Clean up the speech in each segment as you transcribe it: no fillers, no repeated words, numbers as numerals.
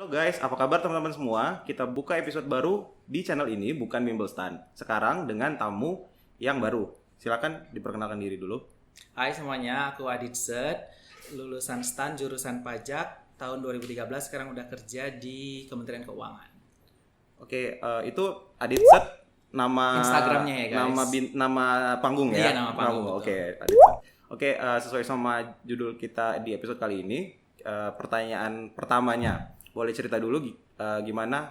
Halo guys, apa kabar teman-teman semua? Kita buka episode baru di channel ini, bukan Bimbel Stan. Sekarang dengan tamu yang baru. Silakan diperkenalkan diri dulu. Hai semuanya, aku Adit Zed, lulusan STAN jurusan pajak tahun 2013, sekarang udah kerja di Kementerian Keuangan. Oke, itu Adit Zed, nama Instagramnya ya guys. Nama panggung ya? Iya, nama panggung. Oke, Adit Zed. Oke, sesuai sama judul kita di episode kali ini, pertanyaan pertamanya, boleh cerita dulu gimana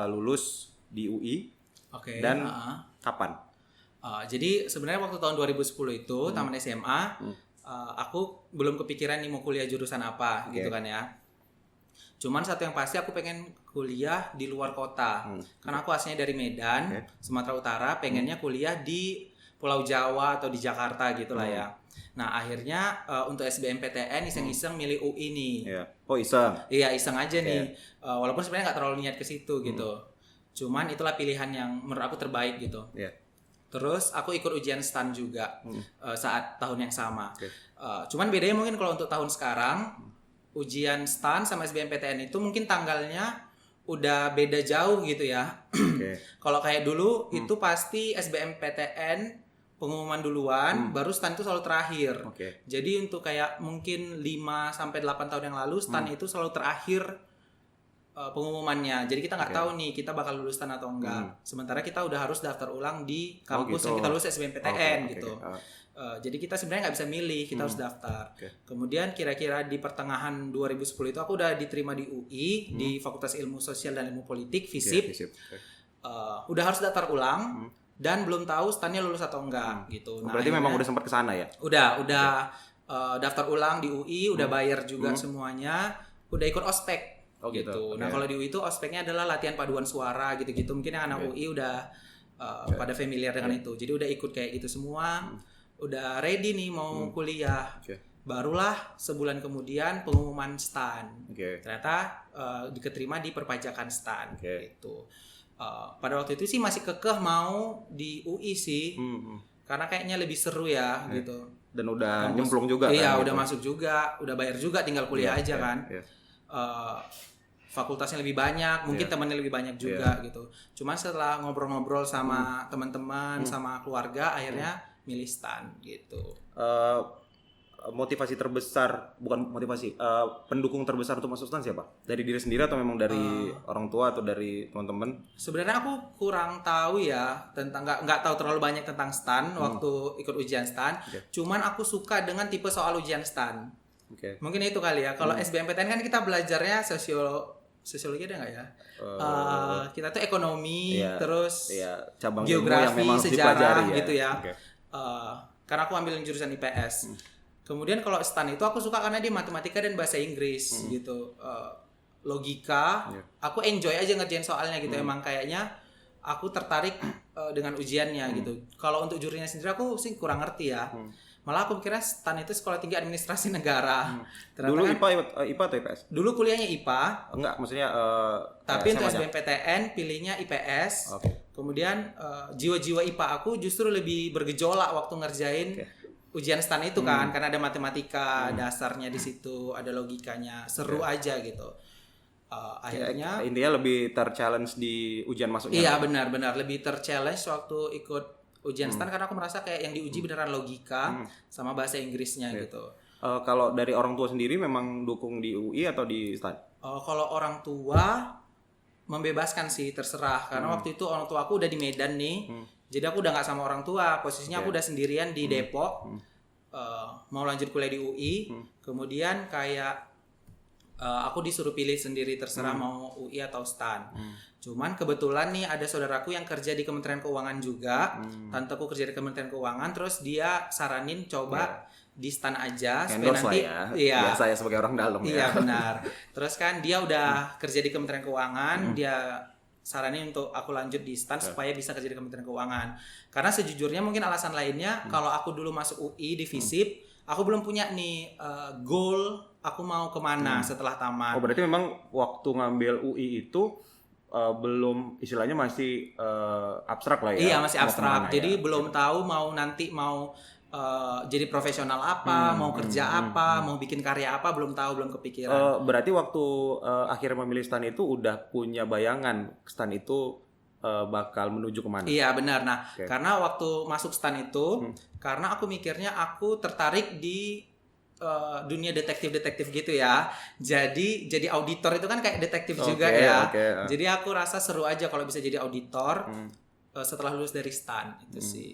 lulus di UI Oke. dan kapan? Jadi sebenarnya waktu tahun 2010 itu taman SMA, aku belum kepikiran nih mau kuliah jurusan apa gitu kan ya. Cuman satu yang pasti aku pengen kuliah di luar kota. Karena aku aslinya dari Medan, Sumatera Utara, pengennya kuliah di Pulau Jawa atau di Jakarta gitu lah ya. Nah akhirnya untuk SBMPTN iseng-iseng milih UI nih. Yeah. Oh iseng? Iya iseng aja nih. Walaupun sebenarnya nggak terlalu niat ke situ gitu. Cuman itulah pilihan yang menurut aku terbaik gitu. Yeah. Terus aku ikut ujian STAN juga saat tahun yang sama. Cuman bedanya mungkin kalau untuk tahun sekarang ujian STAN sama SBMPTN itu mungkin tanggalnya udah beda jauh gitu ya. Kalau kayak dulu itu pasti SBMPTN pengumuman duluan, baru STAN itu selalu terakhir. Jadi untuk kayak mungkin 5 sampai 8 tahun yang lalu STAN itu selalu terakhir pengumumannya. Jadi kita nggak tahu nih kita bakal lulus STAN atau enggak. Sementara kita udah harus daftar ulang di kampus yang kita lulus SBMPTN gitu. Jadi kita sebenarnya nggak bisa milih, kita harus daftar. Kemudian kira-kira di pertengahan 2010 itu aku udah diterima di UI di Fakultas Ilmu Sosial dan Ilmu Politik FISIP. Udah harus daftar ulang. Dan belum tahu STAN-nya lulus atau enggak gitu. Nah, berarti memang udah sempat kesana ya? Udah daftar ulang di UI, udah bayar juga semuanya, udah ikut ospek gitu. Nah kalau di UI itu ospeknya adalah latihan paduan suara gitu-gitu. Mungkin yang anak UI udah pada familiar dengan itu. Jadi udah ikut kayak gitu semua, udah ready nih mau kuliah. Barulah sebulan kemudian pengumuman STAN. Ternyata diketerima di perpajakan STAN gitu. Pada waktu itu sih masih kekeh mau di UI sih, karena kayaknya lebih seru ya gitu. Dan udah nyemplung juga iya, kan? udah masuk juga, udah bayar juga, tinggal kuliah aja kan. Fakultasnya lebih banyak, mungkin temannya lebih banyak juga gitu. Cuman setelah ngobrol-ngobrol sama teman-teman, sama keluarga, akhirnya milih STAN gitu. Motivasi terbesar, bukan motivasi, pendukung terbesar untuk masuk STAN siapa? Dari diri sendiri atau memang dari orang tua atau dari teman-teman? Sebenarnya aku kurang tahu ya tentang, nggak tahu terlalu banyak tentang STAN waktu ikut ujian STAN. Cuman aku suka dengan tipe soal ujian STAN. Mungkin itu kali ya. Kalau SBMPTN kan kita belajarnya sosiologi ada nggak ya? Kita tuh ekonomi, terus cabang geografi, yang sejarah gitu ya. Karena aku ambil jurusan IPS. Kemudian kalau STAN itu aku suka karena dia matematika dan bahasa Inggris gitu. Logika, aku enjoy aja ngerjain soalnya gitu. Emang kayaknya aku tertarik dengan ujiannya gitu. Kalau untuk jurinya sendiri aku sih kurang ngerti ya. Malah aku kira STAN itu Sekolah Tinggi Administrasi Negara. Dulu kan, IPA atau IPS? Dulu kuliahnya IPA. Enggak, maksudnya tapi untuk SBMPTN pilihnya IPS. Kemudian jiwa-jiwa IPA aku justru lebih bergejolak waktu ngerjain ujian STAN itu kan, karena ada matematika dasarnya di situ, ada logikanya, seru aja gitu. Akhirnya intinya lebih ter-challenge di ujian masuknya. Iya benar-benar lebih ter-challenge waktu ikut ujian STAN karena aku merasa kayak yang diuji beneran logika sama bahasa Inggrisnya gitu. Kalau dari orang tua sendiri memang dukung di UI atau di STAN? Kalau orang tua membebaskan sih, terserah, karena waktu itu orang tua aku udah di Medan nih. Jadi aku udah nggak sama orang tua, posisinya aku udah sendirian di Depok, mau lanjut kuliah di UI, kemudian kayak aku disuruh pilih sendiri, terserah mau UI atau STAN. Cuman kebetulan nih ada saudaraku yang kerja di Kementerian Keuangan juga, tanteku kerja di Kementerian Keuangan, terus dia saranin coba di STAN aja supaya nanti biasa ya sebagai orang dalam ya. Iya benar. Terus kan dia udah kerja di Kementerian Keuangan, dia saranin untuk aku lanjut di STAN supaya bisa kerja di Kementerian Keuangan. Karena sejujurnya mungkin alasan lainnya kalau aku dulu masuk UI di FISIP, aku belum punya nih goal aku mau kemana setelah tamat. Oh berarti memang waktu ngambil UI itu belum, istilahnya masih abstrak lah ya? Iya masih abstrak. Jadi belum tahu mau nanti mau jadi profesional apa, mau kerja apa, mau bikin karya apa, belum tahu, belum kepikiran. Berarti waktu akhirnya memilih stan itu udah punya bayangan stan itu bakal menuju kemana? Iya benar. Nah, karena waktu masuk stan itu, karena aku mikirnya aku tertarik di dunia detektif gitu ya. Jadi auditor itu kan kayak detektif juga ya. Jadi aku rasa seru aja kalau bisa jadi auditor setelah lulus dari stan itu sih.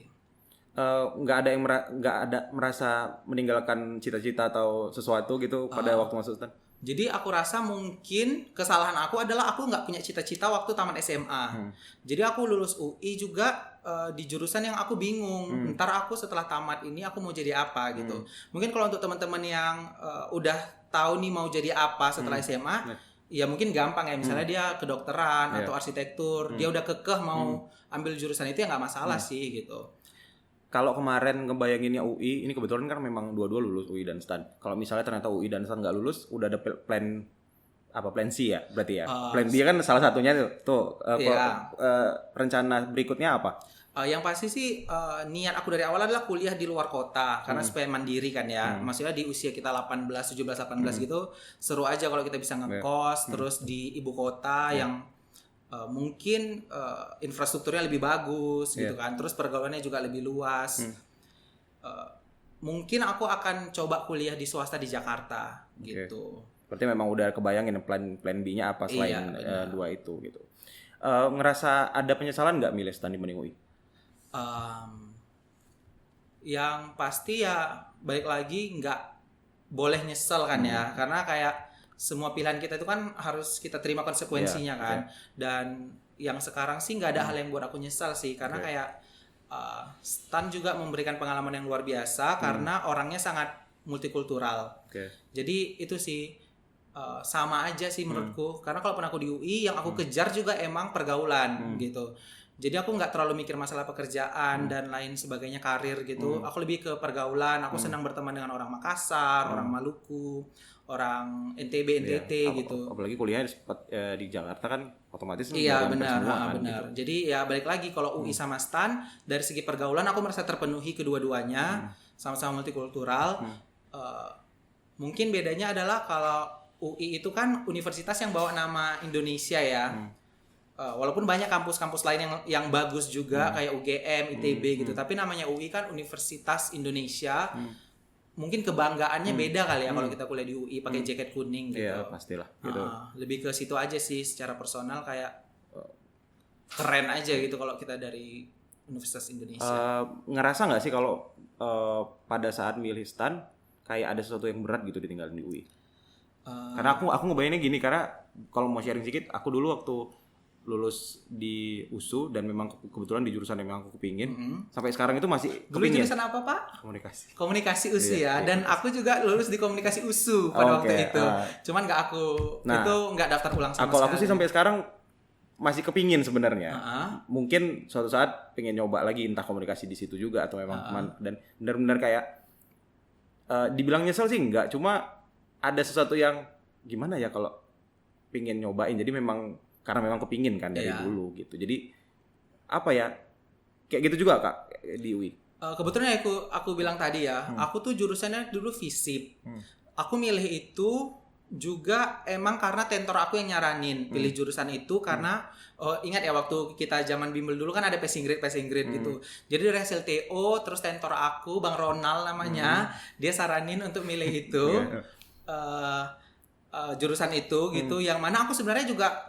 Nggak ada merasa meninggalkan cita-cita atau sesuatu gitu pada waktu masuk stan? Jadi aku rasa mungkin kesalahan aku adalah aku nggak punya cita-cita waktu tamat SMA. Jadi aku lulus UI juga di jurusan yang aku bingung. Ntar aku setelah tamat ini aku mau jadi apa gitu. Mungkin kalau untuk teman-teman yang udah tahu nih mau jadi apa setelah SMA, ya mungkin gampang ya. Misalnya dia kedokteran atau arsitektur, dia udah kekeh mau ambil jurusan itu ya nggak masalah sih gitu. Kalau kemarin ngebayanginnya UI, ini kebetulan kan memang dua-dua lulus UI dan STAN. Kalau misalnya ternyata UI dan STAN nggak lulus, udah ada plan C ya berarti ya. Plan B kan salah satunya tuh. Rencana berikutnya apa? Yang pasti sih niat aku dari awal adalah kuliah di luar kota karena supaya mandiri kan ya. Maksudnya di usia kita 17, 18 gitu seru aja kalau kita bisa ngekos terus di ibu kota yang mungkin infrastrukturnya lebih bagus gitu kan. Terus pergaulannya juga lebih luas. Mungkin aku akan coba kuliah di swasta di Jakarta gitu. Berarti memang udah kebayangin plan B-nya apa selain dua itu gitu. Ngerasa ada penyesalan nggak milih STAN dibanding UI? Yang pasti ya balik lagi nggak boleh nyesel kan ya, karena kayak semua pilihan kita itu kan harus kita terima konsekuensinya kan. Dan yang sekarang sih nggak ada hal yang buat aku nyesal sih, karena kayak STAN juga memberikan pengalaman yang luar biasa karena orangnya sangat multikultural. Jadi itu sih sama aja sih menurutku, karena kalaupun aku di UI yang aku kejar juga emang pergaulan gitu. Jadi aku nggak terlalu mikir masalah pekerjaan dan lain sebagainya, karir gitu. Aku lebih ke pergaulan. Aku senang berteman dengan orang Makassar, orang Maluku, orang NTB, NTT gitu. Apalagi kuliahnya di Jakarta kan otomatis. Iya benar, benar. Gitu. Jadi ya balik lagi kalau UI sama STAN dari segi pergaulan aku merasa terpenuhi kedua-duanya, sama-sama multikultural. Mungkin bedanya adalah kalau UI itu kan universitas yang bawa nama Indonesia ya. Walaupun banyak kampus-kampus lain yang bagus juga kayak UGM, ITB gitu, tapi namanya UI kan Universitas Indonesia. Mungkin kebanggaannya beda kali ya kalau kita kuliah di UI pakai jaket kuning gitu. Iya, pastilah gitu. Lebih ke situ aja sih, secara personal kayak keren aja gitu kalau kita dari Universitas Indonesia. Ngerasa nggak sih kalau pada saat milih STAN kayak ada sesuatu yang berat gitu ditinggalin di UI? Karena aku ngebayanginnya gini, karena kalau mau sharing sedikit, aku dulu waktu lulus di USU dan memang kebetulan di jurusan yang memang aku kepingin, sampai sekarang itu masih kepingin. Dulu jurusan apa Pak? Komunikasi USU ya. Dan aku juga lulus di komunikasi USU pada waktu itu. Cuman nggak itu nggak daftar ulang sama sekali. Aku sih sampai sekarang masih kepingin sebenarnya. Mungkin suatu saat pengen nyoba lagi entah komunikasi di situ juga atau memang dan benar-benar kayak dibilang nyesel sih enggak, cuma ada sesuatu yang gimana ya kalau pengen nyobain. Jadi memang karena memang kepingin kan dari dulu gitu. Jadi apa ya, kayak gitu juga Kak di UI. Kebetulan aku bilang tadi ya, aku tuh jurusannya dulu FISIP. Aku milih itu juga emang karena tentor aku yang nyaranin pilih jurusan itu karena ingat ya waktu kita zaman bimbel dulu kan ada passing grade gitu. Jadi dari hasil TO terus tentor aku Bang Ronald namanya, dia saranin untuk milih itu. Jurusan itu gitu, yang mana aku sebenarnya juga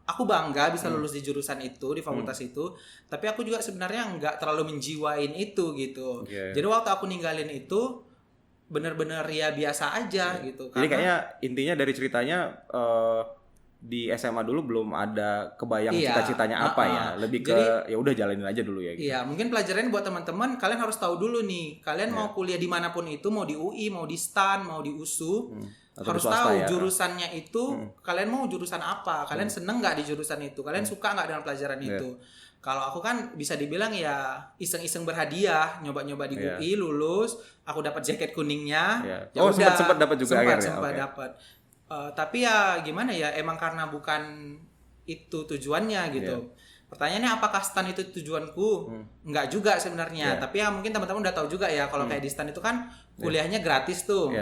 aku bangga bisa lulus di jurusan itu, di fakultas itu, tapi aku juga sebenarnya nggak terlalu menjiwain itu gitu. Jadi waktu aku ninggalin itu bener-bener ya biasa aja gitu. Jadi kayaknya intinya dari ceritanya di SMA dulu belum ada kebayang cita-citanya apa ya, lebih ke ya udah jalanin aja dulu ya gitu. Iya, mungkin pelajaran buat teman-teman, kalian harus tahu dulu nih, kalian mau kuliah dimanapun itu, mau di UI, mau di STAN, mau di USU, harus tahu jurusannya itu, kalian mau jurusan apa, kalian seneng nggak di jurusan itu, kalian suka nggak dengan pelajaran itu. Kalau aku kan bisa dibilang ya iseng-iseng berhadiah, nyoba-nyoba di UI, lulus, aku dapat jaket kuningnya. Ya udah, sempat dapat juga akhirnya. Sempat dapat. Tapi ya gimana ya, emang karena bukan itu tujuannya gitu. Pertanyaannya apakah stan itu tujuanku? Enggak juga sebenarnya. Tapi ya mungkin teman-teman udah tahu juga ya kalau kayak di stan itu kan kuliahnya gratis tuh.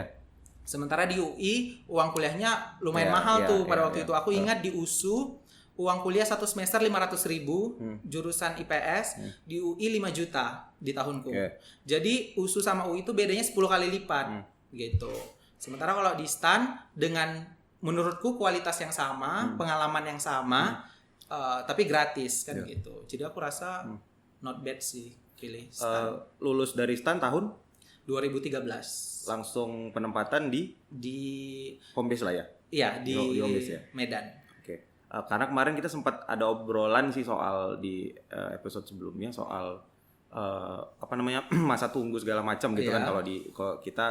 Sementara di UI uang kuliahnya lumayan mahal tuh pada waktu itu. Aku ingat di USU uang kuliah 1 semester 500.000, jurusan IPS di UI 5 juta di tahunku. Jadi USU sama UI itu bedanya 10 kali lipat gitu. Sementara kalau di stan dengan menurutku kualitas yang sama, pengalaman yang sama, tapi gratis kan gitu. Jadi aku rasa not bad sih pilih stan. Lulus dari stan tahun 2013. Langsung penempatan di home base lah ya? Iya, di home base ya? Medan. Oke. Karena kemarin kita sempat ada obrolan sih soal di episode sebelumnya soal masa tunggu segala macam gitu kan. Kalau kita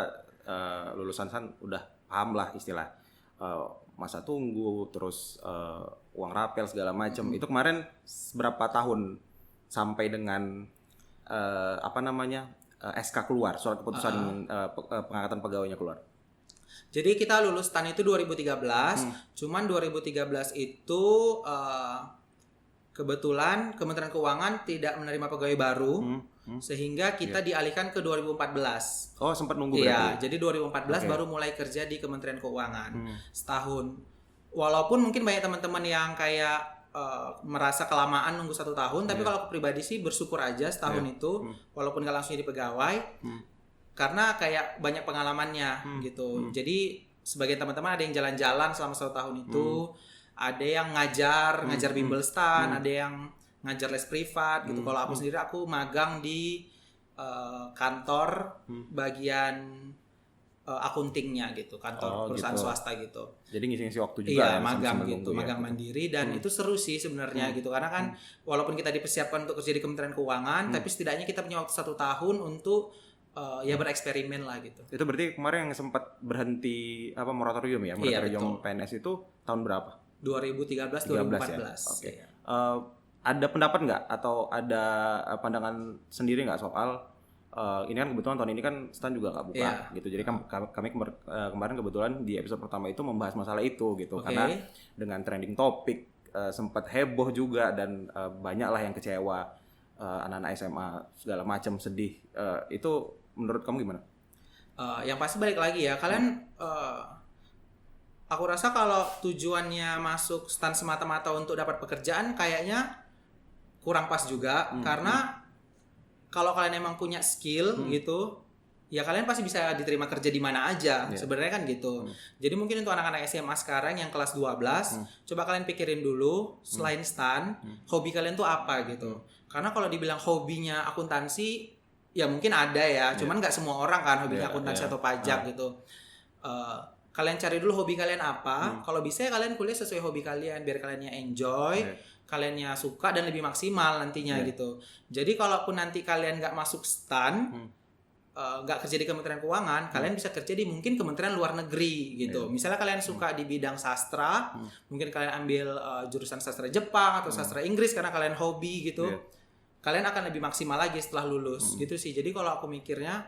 lulusan stan udah paham lah istilah masa tunggu, terus uang rapel segala macam. Itu kemarin berapa tahun sampai dengan SK keluar, surat keputusan pengangkatan pegawainya keluar? Jadi kita lulus stan itu 2013, cuman 2013 itu kebetulan Kementerian Keuangan tidak menerima pegawai baru, sehingga kita dialihkan ke 2014. Oh, sempat nunggu berarti? Iya, jadi 2014 baru mulai kerja di Kementerian Keuangan setahun. Walaupun mungkin banyak teman-teman yang kayak merasa kelamaan nunggu 1 tahun, tapi kalau aku pribadi sih bersyukur aja setahun itu, walaupun gak langsung jadi pegawai, karena kayak banyak pengalamannya gitu. Jadi sebagian teman-teman ada yang jalan-jalan selama 1 tahun itu, ada yang ngajar bimbel stan, ada yang ngajar les privat gitu. Kalau aku sendiri aku magang di kantor bagian akuntingnya gitu, kantor perusahaan swasta gitu. Jadi ngisi-ngisi waktu juga. Iya, magang gitu, magang mandiri, dan itu seru sih sebenarnya gitu, karena kan walaupun kita dipersiapkan untuk kerja di Kementerian Keuangan, tapi setidaknya kita punya waktu 1 tahun untuk bereksperimen lah gitu. Itu berarti kemarin yang sempat berhenti moratorium ya, moratorium PNS itu tahun berapa? 2013 2014. Ya? Oke. Ada pendapat nggak atau ada pandangan sendiri nggak soal ini kan kebetulan tahun ini kan stan juga nggak buka gitu, jadi kan kami kemarin kebetulan di episode pertama itu membahas masalah itu gitu, karena dengan trending topik sempat heboh juga dan banyak lah yang kecewa, anak-anak SMA segala macam sedih. Itu menurut kamu gimana? Yang pasti balik lagi ya, kalian aku rasa kalau tujuannya masuk stan semata-mata untuk dapat pekerjaan kayaknya kurang pas juga, karena kalau kalian emang punya skill gitu, ya kalian pasti bisa diterima kerja di mana aja. Sebenarnya kan gitu. Jadi mungkin untuk anak-anak SMA sekarang yang kelas 12, coba kalian pikirin dulu selain stan, hobi kalian tuh apa gitu. Karena kalau dibilang hobinya akuntansi, ya mungkin ada ya, cuman nggak semua orang kan hobinya akuntansi atau pajak gitu. Kalian cari dulu hobi kalian apa. Kalau bisa ya kalian kuliah sesuai hobi kalian, biar kaliannya enjoy, kaliannya suka dan lebih maksimal nantinya gitu. Jadi kalaupun nanti kalian nggak masuk stan, nggak kerja di Kementerian Keuangan, kalian bisa kerja di mungkin Kementerian Luar Negeri gitu. Misalnya kalian suka di bidang sastra, mungkin kalian ambil jurusan sastra Jepang atau sastra Inggris karena kalian hobi gitu. Kalian akan lebih maksimal lagi setelah lulus gitu sih. Jadi kalau aku mikirnya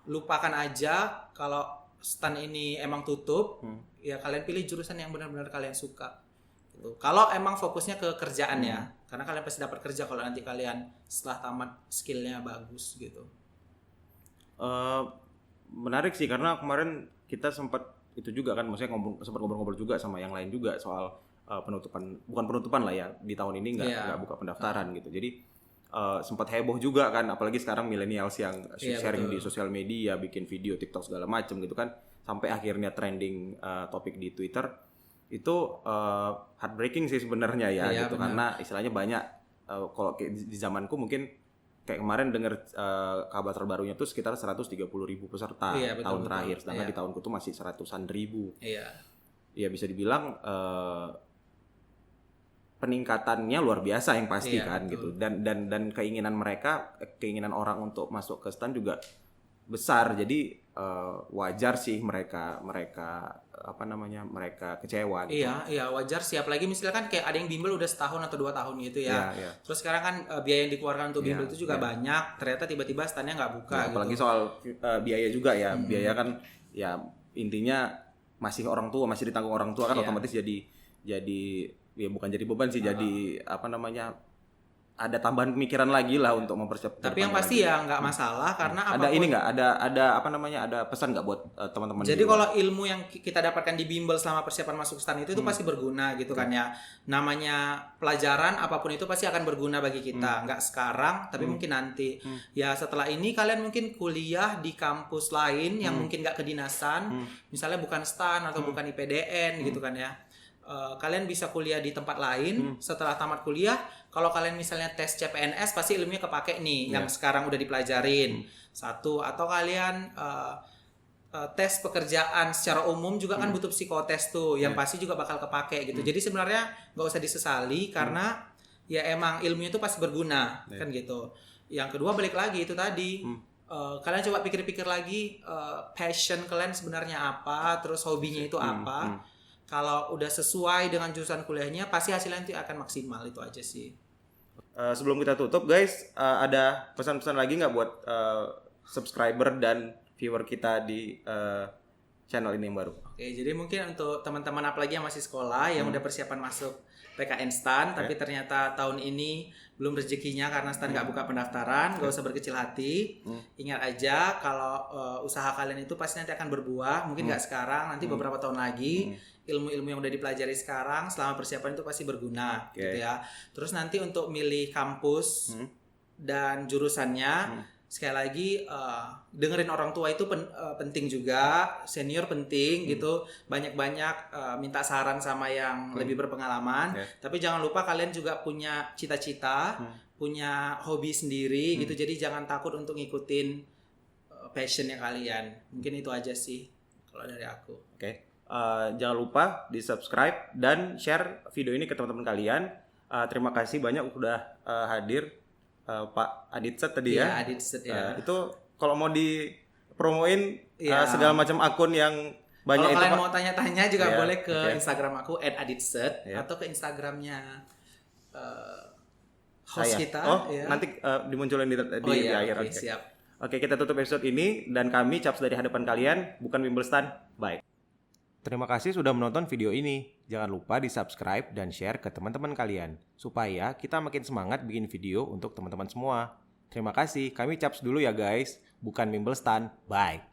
lupakan aja kalau stan ini emang tutup, ya kalian pilih jurusan yang benar-benar kalian suka. Gitu. Kalau emang fokusnya ke kerjaan ya, karena kalian pasti dapat kerja kalau nanti kalian setelah tamat skillnya bagus gitu. Menarik sih, karena kemarin kita sempat itu juga kan, maksudnya sempat ngobrol-ngobrol juga sama yang lain juga soal bukan penutupan lah ya, di tahun ini nggak buka pendaftaran gitu. Jadi sempat heboh juga kan, apalagi sekarang millennials yang sharing di sosial media, bikin video, TikTok segala macam gitu kan, sampai akhirnya trending topik di Twitter. Itu heartbreaking sih sebenarnya ya gitu, karena istilahnya banyak kalau di zamanku mungkin kayak kemarin dengar kabar terbarunya tuh sekitar 130.000 peserta tahun terakhir, sedangkan di tahunku tuh masih 100-an ribu. Ya bisa dibilang peningkatannya luar biasa yang pasti kan betul. Gitu, dan keinginan orang untuk masuk ke stan juga besar. Jadi wajar sih mereka kecewa gitu. Iya wajar sih, apalagi misalkan kayak ada yang bimbel udah 1 tahun atau 2 tahun gitu ya. Terus sekarang kan biaya yang dikeluarkan untuk bimbel itu juga banyak, ternyata tiba-tiba stannya nggak buka gitu. Apalagi soal biaya juga ya. Biaya kan ya intinya masih ditanggung orang tua kan, otomatis jadi ya bukan jadi beban sih, jadi apa namanya, ada tambahan pemikiran lagi lah untuk mempersiapkan. Tapi yang pasti ya nggak masalah karena ada ini nggak ada apa namanya, ada pesan nggak buat teman-teman? Jadi kalau ilmu yang kita dapatkan di bimbel selama persiapan masuk STAN itu pasti berguna gitu kan ya. Namanya pelajaran apapun itu pasti akan berguna bagi kita. Nggak sekarang tapi mungkin nanti. Ya setelah ini kalian mungkin kuliah di kampus lain yang mungkin nggak kedinasan, misalnya bukan STAN atau bukan IPDN gitu kan ya. Kalian bisa kuliah di tempat lain. Setelah tamat kuliah, kalau kalian misalnya tes CPNS pasti ilmunya kepake nih yang sekarang udah dipelajarin. Satu, atau kalian tes pekerjaan secara umum juga kan butuh psikotes tuh yang pasti juga bakal kepake gitu. Jadi sebenarnya nggak usah disesali karena ya emang ilmunya itu pasti berguna kan gitu. Yang kedua balik lagi itu tadi kalian coba pikir-pikir lagi passion kalian sebenarnya apa, terus hobinya itu apa. Kalau udah sesuai dengan jurusan kuliahnya pasti hasilnya nanti akan maksimal, itu aja sih. Sebelum kita tutup guys, ada pesan-pesan lagi nggak buat subscriber dan viewer kita di channel ini yang baru? Oke, jadi mungkin untuk teman-teman apalagi yang masih sekolah yang udah persiapan masuk PKN STAN tapi ternyata tahun ini belum rezekinya karena STAN nggak buka pendaftaran, nggak usah berkecil hati. Ingat aja kalau usaha kalian itu pasti nanti akan berbuah, mungkin nggak sekarang, nanti beberapa tahun lagi. Ilmu-ilmu yang udah dipelajari sekarang selama persiapan itu pasti berguna gitu ya. Terus nanti untuk milih kampus dan jurusannya sekali lagi dengerin orang tua itu penting juga, senior penting gitu. Banyak-banyak minta saran sama yang lebih berpengalaman. Tapi jangan lupa kalian juga punya cita-cita, punya hobi sendiri gitu. Jadi jangan takut untuk ngikutin passionnya kalian. Mungkin itu aja sih kalau dari aku. Oke. Jangan lupa di subscribe dan share video ini ke teman-teman kalian. Terima kasih banyak udah hadir Pak Aditset tadi ya. Aditset ya. Itu kalau mau dipromoin segala macam akun yang banyak kalau itu. Kalau kalian mau tanya-tanya juga boleh ke Instagram aku @aditset atau ke Instagramnya host kita. Nanti dimunculin di akhir. Siap. Oke, kita tutup episode ini dan kami Caps dari hadapan kalian, bukan Wimbledon. Bye. Terima kasih sudah menonton video ini. Jangan lupa di-subscribe dan share ke teman-teman kalian supaya kita makin semangat bikin video untuk teman-teman semua. Terima kasih. Kami Caps dulu ya guys, bukan Wimbledon. Bye.